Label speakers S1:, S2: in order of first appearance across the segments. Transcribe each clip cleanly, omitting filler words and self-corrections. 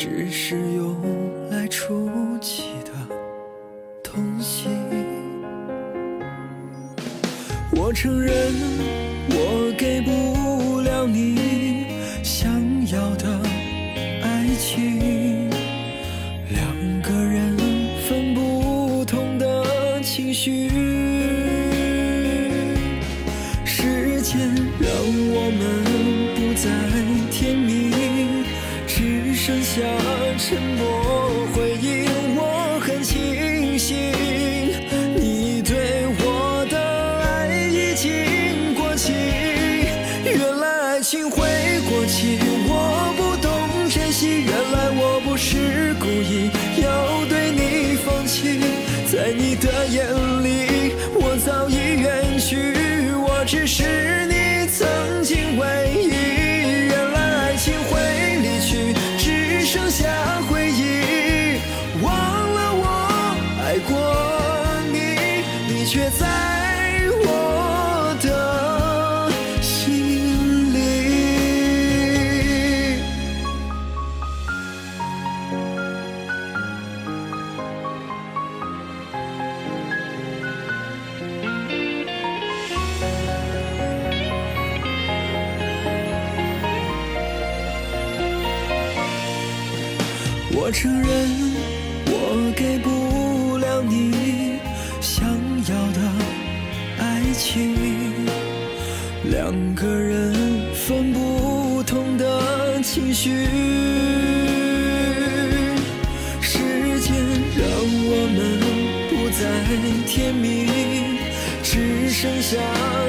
S1: 只是用来出气的东西。我承认我给不了你想要的爱情，两个人分不同的情绪，时间让我们不再甜蜜，只剩下沉默回应。我很庆幸你对我的爱已经过期，原来爱情会过期，我不懂珍惜，原来我不是故意要对你放弃，在你的眼里我早已远去，我只是你曾经唯一，原来爱情会离去，只剩下回忆，忘了我爱过你，你却在我的心里。我承认我给不了你想要的爱情，两个人分不同的情绪，时间让我们不再甜蜜，只剩下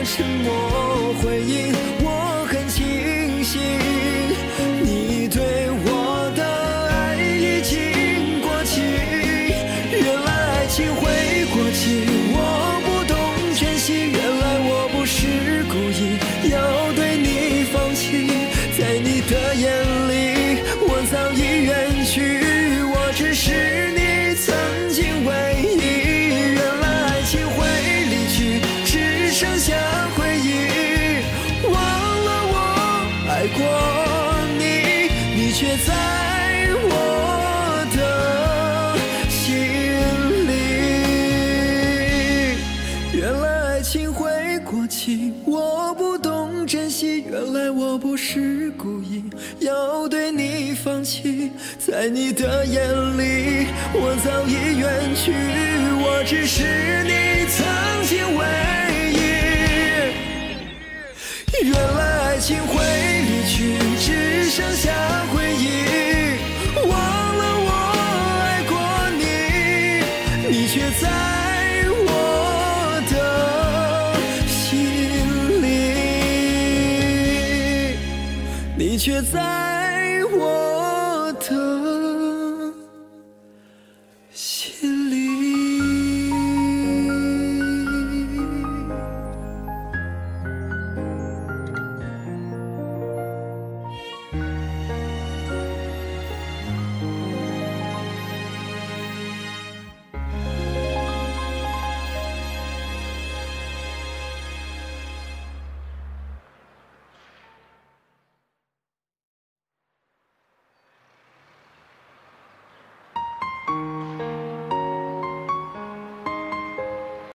S1: 沉默回应。我很庆幸你对我的爱已经过期，原来爱情会过期，我不懂珍惜，原来我不是故意要对你放弃，在你的眼里我早已远去，我只是你曾经唯一，原来爱情会离去，只剩下回忆，忘了我爱过你，你却在我的心里，原来爱情会过期，我不懂珍惜，原来我不是故意要对你放弃，在你的眼里我早已远去，我只是你曾经唯一，原来爱情会离去，只剩下回忆，忘了我爱过你，你却在我的心里，你却在